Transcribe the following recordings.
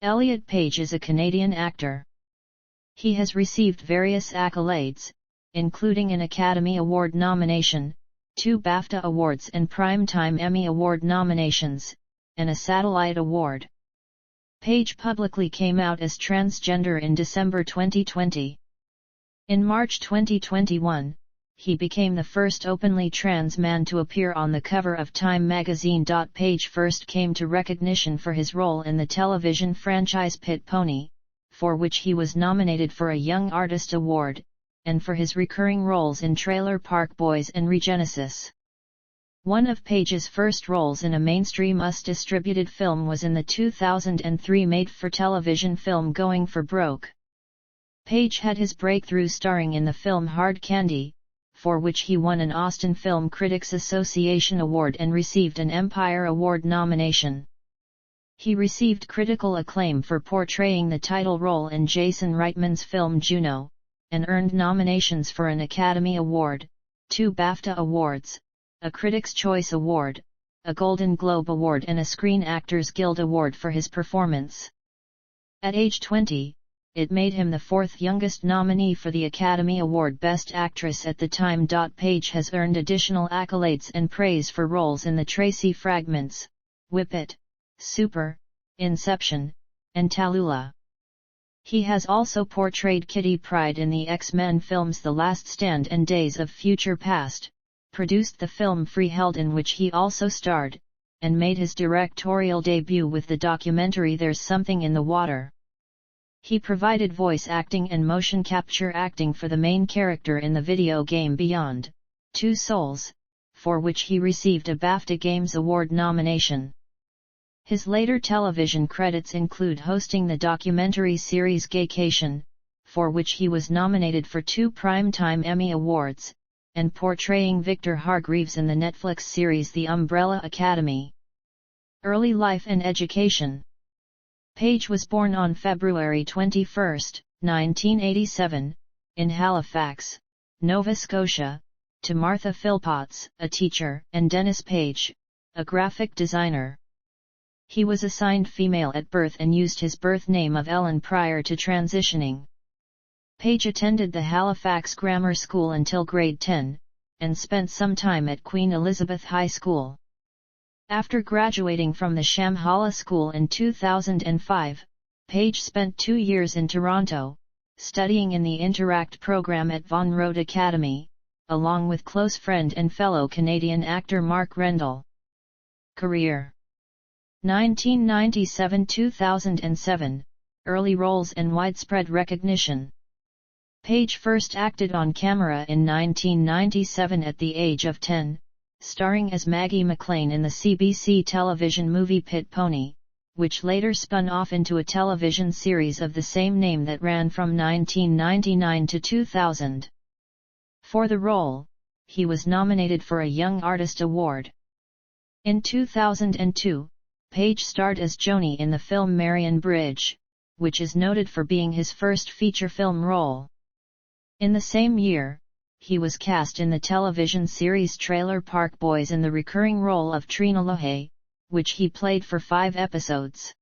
Elliot Page is a Canadian actor. He has received various accolades, including an Academy Award nomination, 2 BAFTA Awards and Primetime Emmy Award nominations, and a Satellite Award. Page publicly came out as transgender in December 2020. In March 2021, he became the first openly trans man to appear on the cover of Time magazine. Page first came to recognition for his role in the television franchise Pit Pony, for which he was nominated for a Young Artist Award, and for his recurring roles in Trailer Park Boys and Regenesis. One of Page's first roles in a mainstream US-distributed film was in the 2003 made-for-television film Going for Broke. Page had his breakthrough starring in the film Hard Candy, for which he won an Austin Film Critics Association Award and received an Empire Award nomination. He received critical acclaim for portraying the title role in Jason Reitman's film Juno, and earned nominations for an Academy Award, 2 BAFTA Awards, a Critics' Choice Award, a Golden Globe Award and a Screen Actors Guild Award for his performance. At age 20, it made him the 4th youngest nominee for the Academy Award Best Actress at the time. Page has earned additional accolades and praise for roles in The Tracy Fragments, Whip It, Super, Inception, and Tallulah. He has also portrayed Kitty Pryde in the X-Men films The Last Stand and Days of Future Past, produced the film Freeheld in which he also starred, and made his directorial debut with the documentary There's Something in the Water. He provided voice acting and motion capture acting for the main character in the video game Beyond Two Souls, for which he received a BAFTA Games Award nomination. His later television credits include hosting the documentary series Gaycation, for which he was nominated for 2 Primetime Emmy Awards, and portraying Victor Hargreaves in the Netflix series The Umbrella Academy. Early life and education. Page was born on February 21, 1987, in Halifax, Nova Scotia, to Martha Philpotts, a teacher, and Dennis Page, a graphic designer. He was assigned female at birth and used his birth name of Ellen prior to transitioning. Page attended the Halifax Grammar School until grade 10, and spent some time at Queen Elizabeth High School. After graduating from the Shambhala School in 2005, Page spent 2 years in Toronto, studying in the Interact program at Vaughan Road Academy, along with close friend and fellow Canadian actor Mark Rendall. Career: 1997–2007, early roles and widespread recognition. Page first acted on camera in 1997 at the age of 10, starring as Maggie McLean in the CBC television movie Pit Pony, which later spun off into a television series of the same name that ran from 1999 to 2000. For the role, he was nominated for a Young Artist Award. In 2002, Page starred as Joni in the film Marion Bridge, which is noted for being his first feature film role. In the same year, he was cast in the television series Trailer Park Boys in the recurring role of Trina Lohe, which he played for 5 episodes.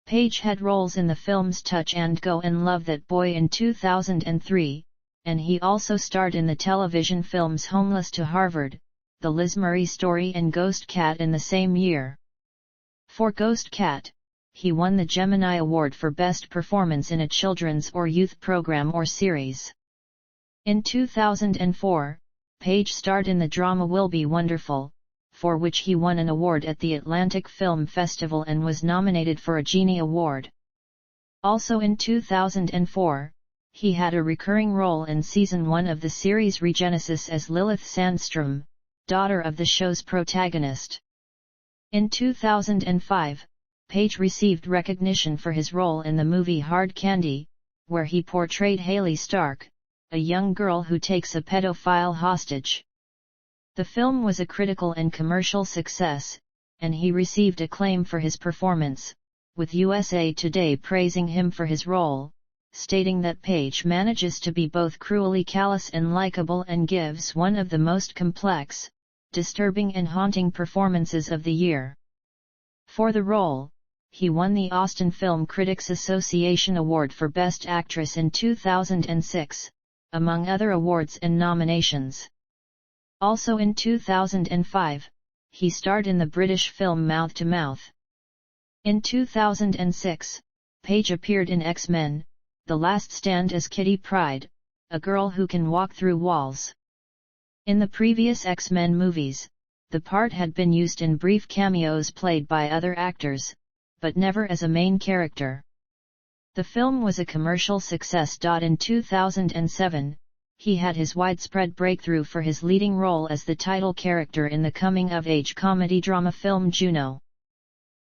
Page had roles in the films Touch and Go and Love That Boy in 2003, and he also starred in the television films Homeless to Harvard, The Liz Murray Story and Ghost Cat in the same year. For Ghost Cat, he won the Gemini Award for Best Performance in a Children's or Youth Program or Series. In 2004, Page starred in the drama Will Be Wonderful, for which he won an award at the Atlantic Film Festival and was nominated for a Genie Award. Also in 2004, he had a recurring role in Season 1 of the series Regenesis as Lilith Sandstrom, daughter of the show's protagonist. In 2005, Page received recognition for his role in the movie Hard Candy, where he portrayed Hayley Stark, a young girl who takes a pedophile hostage. The film was a critical and commercial success, and he received acclaim for his performance, with USA Today praising him for his role, stating that Page manages to be both cruelly callous and likable and gives one of the most complex, disturbing and haunting performances of the year. For the role, he won the Austin Film Critics Association Award for Best Actress in 2006, among other awards and nominations. Also in 2005, he starred in the British film Mouth to Mouth. In 2006, Page appeared in X-Men: The Last Stand as Kitty Pryde, a girl who can walk through walls. In the previous X-Men movies, the part had been used in brief cameos played by other actors, but never as a main character. The film was a commercial success. In 2007, he had his widespread breakthrough for his leading role as the title character in the coming-of-age comedy-drama film Juno.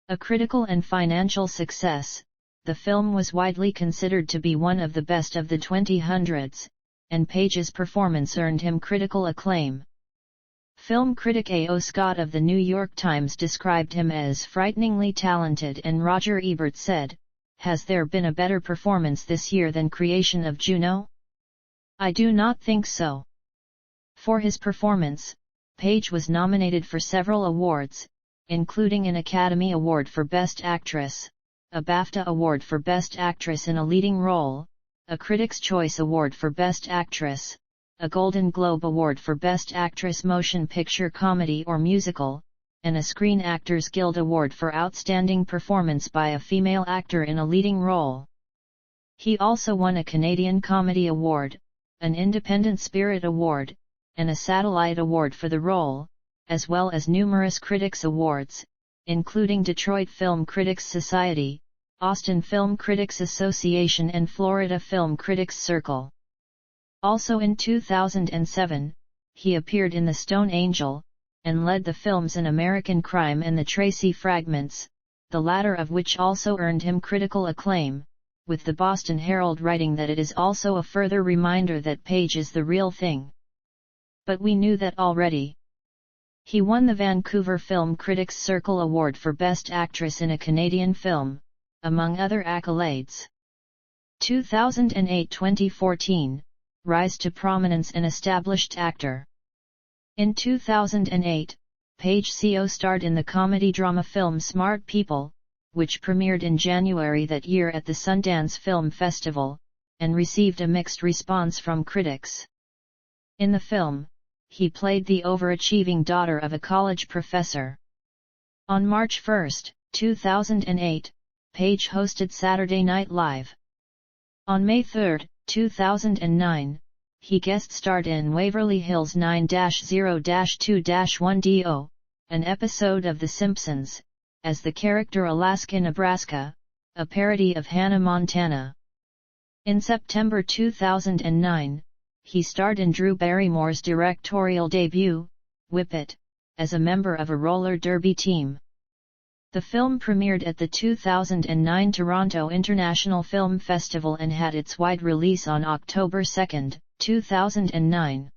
A critical and financial success, the film was widely considered to be one of the best of the 2000s, and Page's performance earned him critical acclaim. Film critic A. O. Scott of The New York Times described him as frighteningly talented, and Roger Ebert said, "Has there been a better performance this year than creation of Juno? I do not think so." For his performance, Page was nominated for several awards, including an Academy Award for Best Actress, a BAFTA Award for Best Actress in a Leading Role, a Critics' Choice Award for Best Actress, a Golden Globe Award for Best Actress Motion Picture Comedy or Musical, and a Screen Actors Guild Award for Outstanding Performance by a Female Actor in a Leading Role. He also won a Canadian Comedy Award, an Independent Spirit Award, and a Satellite Award for the role, as well as numerous critics' awards, including Detroit Film Critics Society, Austin Film Critics Association and Florida Film Critics Circle. Also in 2007, he appeared in The Stone Angel, and led the films An American Crime and The Tracy Fragments, the latter of which also earned him critical acclaim, with the Boston Herald writing that it is also a further reminder that Page is the real thing. But we knew that already. He won the Vancouver Film Critics Circle Award for Best Actress in a Canadian Film, among other accolades. 2008-2014, rise to prominence and established actor. In 2008, Page co-starred in the comedy-drama film Smart People, which premiered in January that year at the Sundance Film Festival, and received a mixed response from critics. In the film, he played the overachieving daughter of a college professor. On March 1, 2008, Page hosted Saturday Night Live. On May 3, 2009, he guest-starred in Waverly Hills 9-0-2-1DO, an episode of The Simpsons, as the character Alaska Nebraska, a parody of Hannah Montana. In September 2009, he starred in Drew Barrymore's directorial debut, Whip It, as a member of a roller derby team. The film premiered at the 2009 Toronto International Film Festival and had its wide release on October 2, 2009.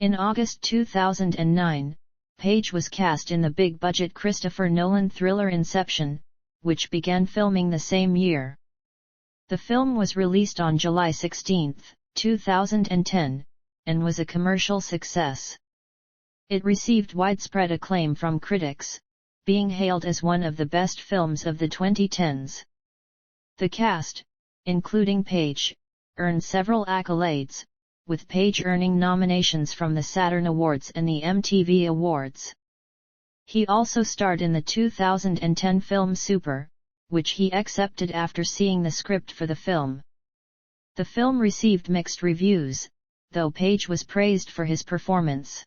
In August 2009, Page was cast in the big-budget Christopher Nolan thriller Inception, which began filming the same year. The film was released on July 16, 2010, and was a commercial success. It received widespread acclaim from critics, being hailed as one of the best films of the 2010s. The cast, including Page, earned several accolades, with Page earning nominations from the Saturn Awards and the MTV Awards. He also starred in the 2010 film Super, which he accepted after seeing the script for the film. The film received mixed reviews, though Page was praised for his performance.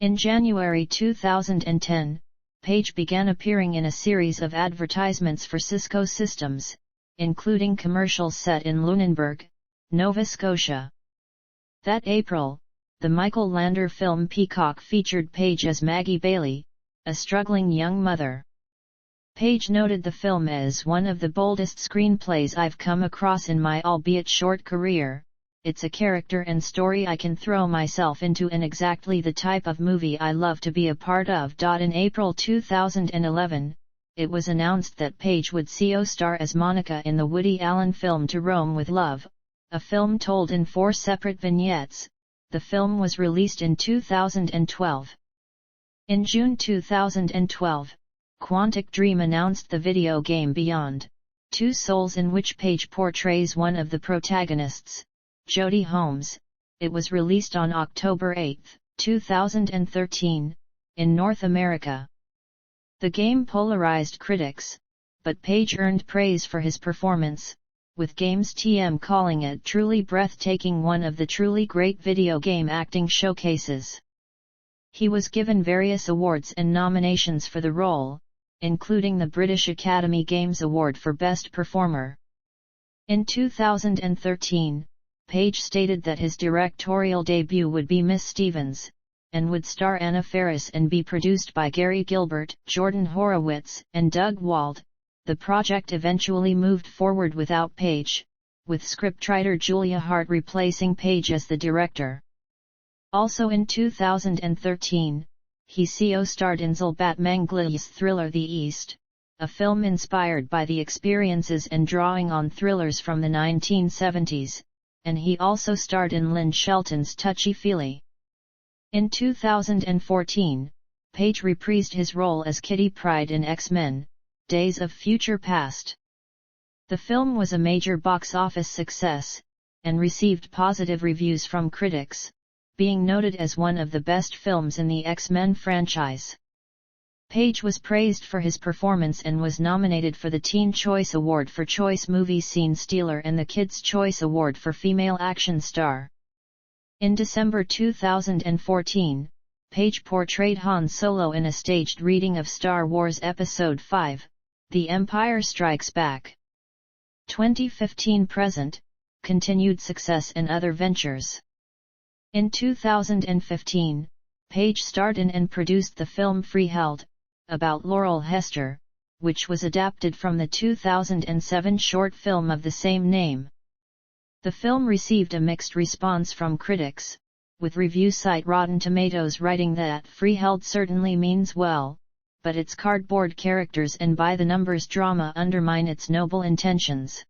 In January 2010, Page began appearing in a series of advertisements for Cisco Systems, including commercials set in Lunenburg, Nova Scotia. That April, the Michael Lander film Peacock featured Page as Maggie Bailey, a struggling young mother. Page noted the film as one of the boldest screenplays I've come across in my albeit short career. It's a character and story I can throw myself into and exactly the type of movie I love to be a part of. In April 2011, it was announced that Page would co-star as Monica in the Woody Allen film To Rome with Love, a film told in 4 separate vignettes. The film was released in 2012. In June 2012, Quantic Dream announced the video game Beyond Two Souls, in which Page portrays one of the protagonists, Jodie Holmes. It was released on October 8, 2013, in North America. The game polarized critics, but Page earned praise for his performance, with Games TM calling it truly breathtaking, one of the truly great video game acting showcases. He was given various awards and nominations for the role, including the British Academy Games Award for Best Performer. In 2013, Page stated that his directorial debut would be Miss Stevens, and would star Anna Faris and be produced by Gary Gilbert, Jordan Horowitz, and Doug Wald. The project eventually moved forward without Page, with scriptwriter Julia Hart replacing Page as the director. Also in 2013, he co-starred in Zalbat Mangli's thriller The East, a film inspired by the experiences and drawing on thrillers from the 1970s, and he also starred in Lynn Shelton's Touchy Feely. In 2014, Page reprised his role as Kitty Pryde in X-Men: Days of Future Past. The film was a major box office success, and received positive reviews from critics, being noted as one of the best films in the X-Men franchise. Page was praised for his performance and was nominated for the Teen Choice Award for Choice Movie Scene Stealer and the Kids' Choice Award for Female Action Star. In December 2014, Page portrayed Han Solo in a staged reading of Star Wars Episode V, The Empire Strikes Back. 2015-present, continued success and other ventures. In 2015, Page starred in and produced the film Freeheld, about Laurel Hester, which was adapted from the 2007 short film of the same name. The film received a mixed response from critics, with review site Rotten Tomatoes writing that Freeheld certainly means well, but its cardboard characters and by-the-numbers drama undermine its noble intentions.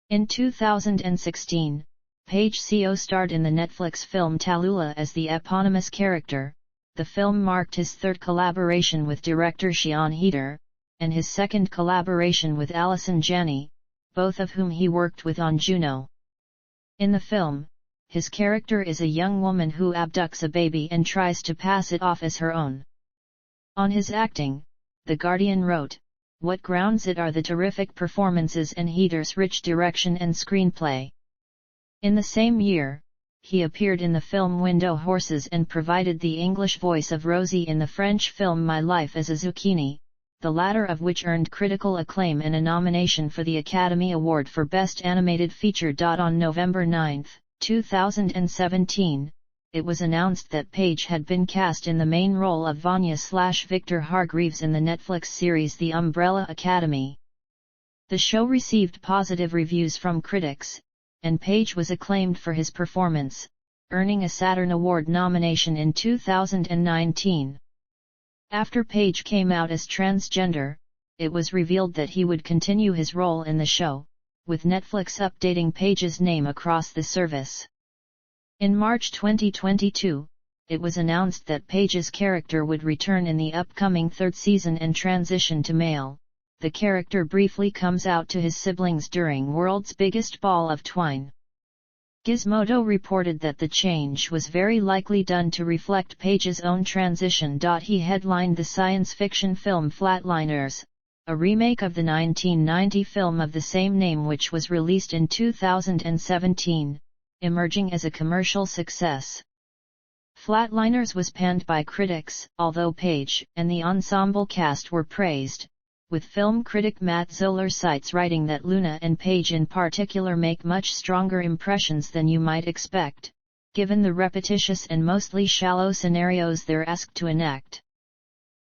In 2016, Page co-starred in the Netflix film Tallulah as the eponymous character. The film marked his third collaboration with director Sean Heder, and his second collaboration with Allison Janney, both of whom he worked with on Juno. In the film, his character is a young woman who abducts a baby and tries to pass it off as her own. On his acting, The Guardian wrote, "What grounds it are the terrific performances and Heder's rich direction and screenplay." In the same year, he appeared in the film Window Horses and provided the English voice of Rosie in the French film My Life as a Zucchini, the latter of which earned critical acclaim and a nomination for the Academy Award for Best Animated Feature. On November 9, 2017, it was announced that Page had been cast in the main role of Vanya/Victor Hargreaves in the Netflix series The Umbrella Academy. The show received positive reviews from critics, and Page was acclaimed for his performance, earning a Saturn Award nomination in 2019. After Page came out as transgender, it was revealed that he would continue his role in the show, with Netflix updating Page's name across the service. In March 2022, it was announced that Page's character would return in the upcoming third season and transition to male. The character briefly comes out to his siblings during World's Biggest Ball of Twine. Gizmodo reported that the change was very likely done to reflect Page's own transition. He headlined the science fiction film Flatliners, a remake of the 1990 film of the same name which was released in 2017, emerging as a commercial success. Flatliners was panned by critics, although Page and the ensemble cast were praised, with film critic Matt Zoller cites writing that Luna and Page in particular make much stronger impressions than you might expect, given the repetitious and mostly shallow scenarios they're asked to enact.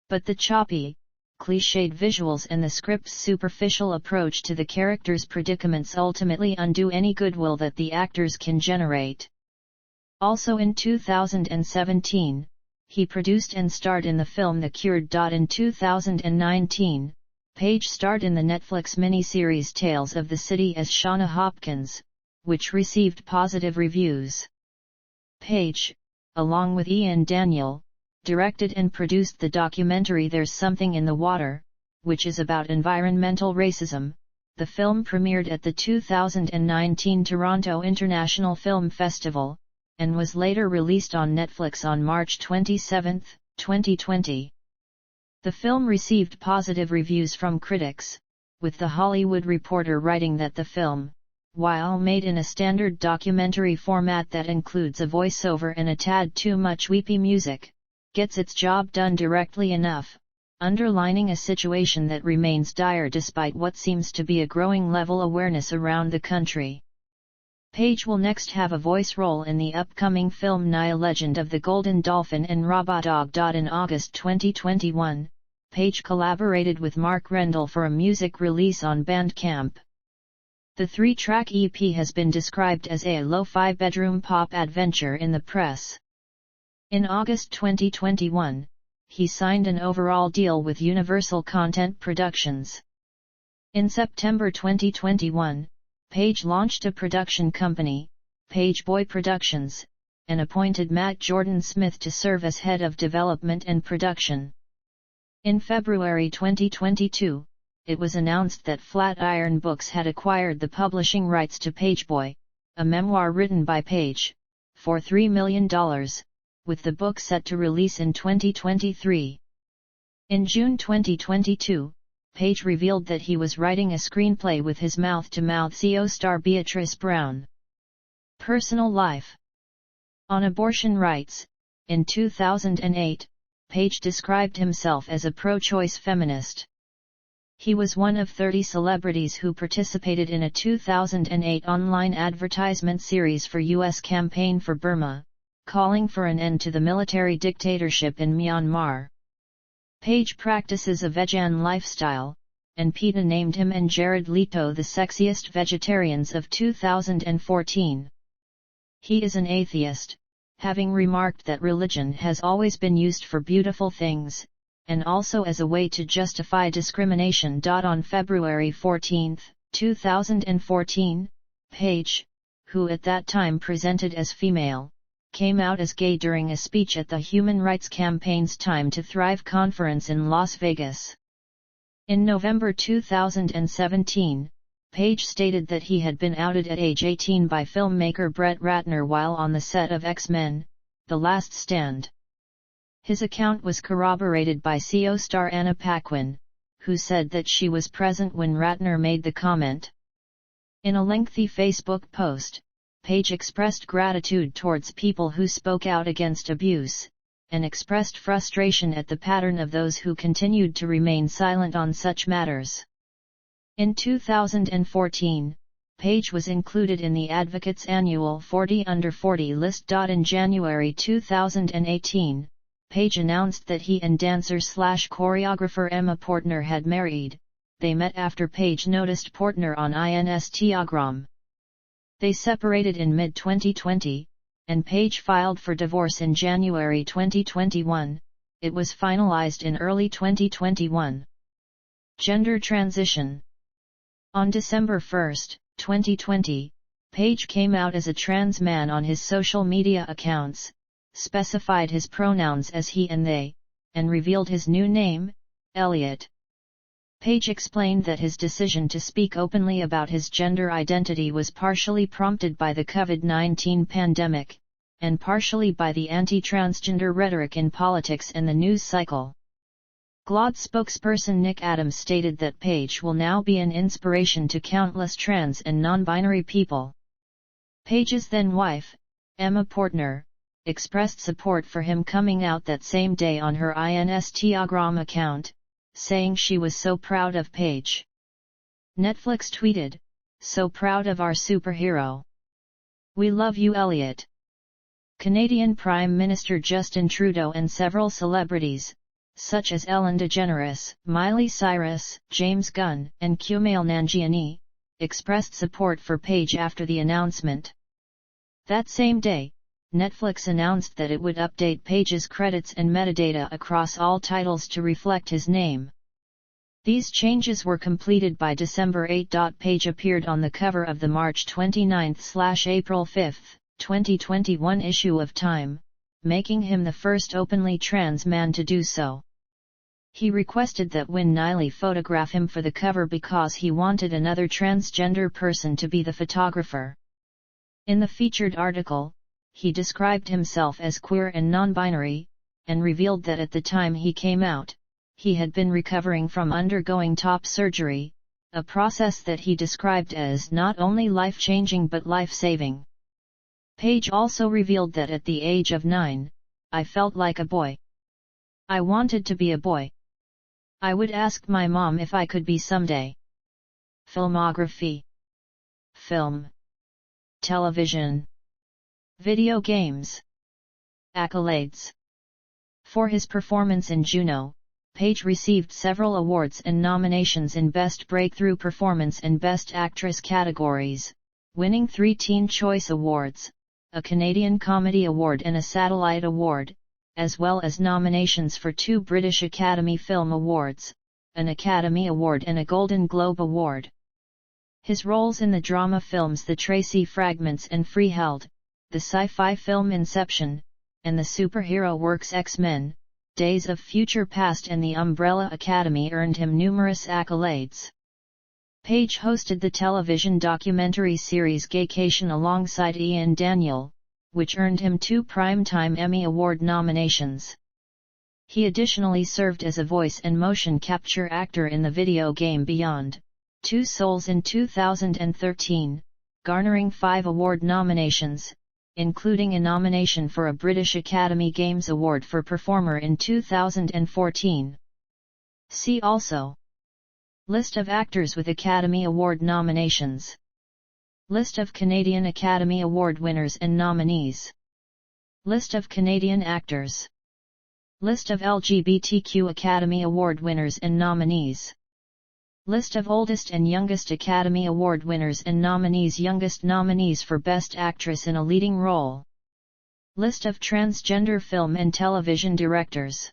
But the choppy, cliched visuals and the script's superficial approach to the characters' predicaments ultimately undo any goodwill that the actors can generate. Also in 2017, he produced and starred in the film The Cured. In 2019, Page starred in the Netflix miniseries Tales of the City as Shauna Hopkins, which received positive reviews. Page, along with Ian Daniel, directed and produced the documentary There's Something in the Water, which is about environmental racism. The film premiered at the 2019 Toronto International Film Festival, and was later released on Netflix on March 27, 2020. The film received positive reviews from critics, with The Hollywood Reporter writing that the film, while made in a standard documentary format that includes a voiceover and a tad too much weepy music, gets its job done directly enough, underlining a situation that remains dire despite what seems to be a growing level awareness around the country. Page will next have a voice role in the upcoming film Nia Legend of the Golden Dolphin and Robodog. In August 2021, Page collaborated with Mark Rendell for a music release on Bandcamp. The 3-track EP has been described as a lo-fi bedroom pop adventure in the press. In August 2021, he signed an overall deal with Universal Content Productions. In September 2021, Page launched a production company, Page Boy Productions, and appointed Matt Jordan Smith to serve as head of development and production. In February 2022, it was announced that Flatiron Books had acquired the publishing rights to Pageboy, a memoir written by Page, for $3 million, with the book set to release in 2023. In June 2022, Page revealed that he was writing a screenplay with his mouth-to-mouth CO star Beatrice Brown. Personal life. On abortion rights, in 2008, Page described himself as a pro-choice feminist. He was one of 30 celebrities who participated in a 2008 online advertisement series for U.S. Campaign for Burma, calling for an end to the military dictatorship in Myanmar. Page practices a vegan lifestyle, and PETA named him and Jared Leto the sexiest vegetarians of 2014. He is an atheist, having remarked that religion has always been used for beautiful things, and also as a way to justify discrimination. On February 14, 2014, Page, who at that time presented as female, came out as gay during a speech at the Human Rights Campaign's Time to Thrive conference in Las Vegas. In November 2017, Page stated that he had been outed at age 18 by filmmaker Brett Ratner while on the set of X-Men: The Last Stand. His account was corroborated by CO star Anna Paquin, who said that she was present when Ratner made the comment. In a lengthy Facebook post, Page expressed gratitude towards people who spoke out against abuse, and expressed frustration at the pattern of those who continued to remain silent on such matters. In 2014, Page was included in the Advocate's annual 40 Under 40 list. In January 2018, Page announced that he and dancer/choreographer Emma Portner had married. They met after Page noticed Portner on Instagram. They separated in mid-2020, and Page filed for divorce in January 2021. It was finalized in early 2021. Gender transition. On December 1, 2020, Page came out as a trans man on his social media accounts, specified his pronouns as he and they, and revealed his new name, Elliot. Page explained that his decision to speak openly about his gender identity was partially prompted by the COVID-19 pandemic, and partially by the anti-transgender rhetoric in politics and the news cycle. GLAAD spokesperson Nick Adams stated that Page will now be an inspiration to countless trans and non-binary people. Page's then-wife, Emma Portner, expressed support for him coming out that same day on her Instagram account, saying she was so proud of Page. Netflix tweeted, "So proud of our superhero. We love you, Elliot." Canadian Prime Minister Justin Trudeau and several celebrities, such as Ellen DeGeneres, Miley Cyrus, James Gunn, and Kumail Nanjiani, expressed support for Page after the announcement. That same day, Netflix announced that it would update Page's credits and metadata across all titles to reflect his name. These changes were completed by December 8. Page appeared on the cover of the March 29/April 5, 2021 issue of Time making him the first openly trans man to do so. He requested that Win Niley photograph him for the cover because he wanted another transgender person to be the photographer. In the featured article, he described himself as queer and non-binary, and revealed that at the time he came out, he had been recovering from undergoing top surgery, a process that he described as not only life-changing but life-saving. Page also revealed that at the age of 9, I felt like a boy. I wanted to be a boy. I would ask my mom if I could be someday. Filmography: film, television, video games. Accolades. For his performance in Juno, Page received several awards and nominations in Best Breakthrough Performance and Best Actress categories, winning 3 Teen Choice Awards, a Canadian Comedy Award and a Satellite Award, as well as nominations for 2 British Academy Film Awards, an Academy Award and a Golden Globe Award. His roles in the drama films The Tracy Fragments and Freeheld, the sci-fi film Inception, and the superhero works X-Men, Days of Future Past and The Umbrella Academy earned him numerous accolades. Page hosted the television documentary series Gaycation alongside Ian Daniel, which earned him 2 Primetime Emmy Award nominations. He additionally served as a voice and motion capture actor in the video game Beyond Two Souls in 2013, garnering 5 award nominations, including a nomination for a British Academy Games Award for Performer in 2014. See also: List of actors with Academy Award nominations. List of Canadian Academy Award winners and nominees. List of Canadian actors. List of LGBTQ Academy Award winners and nominees. List of oldest and youngest Academy Award winners and nominees. Youngest nominees for Best Actress in a Leading Role. List of transgender film and television directors.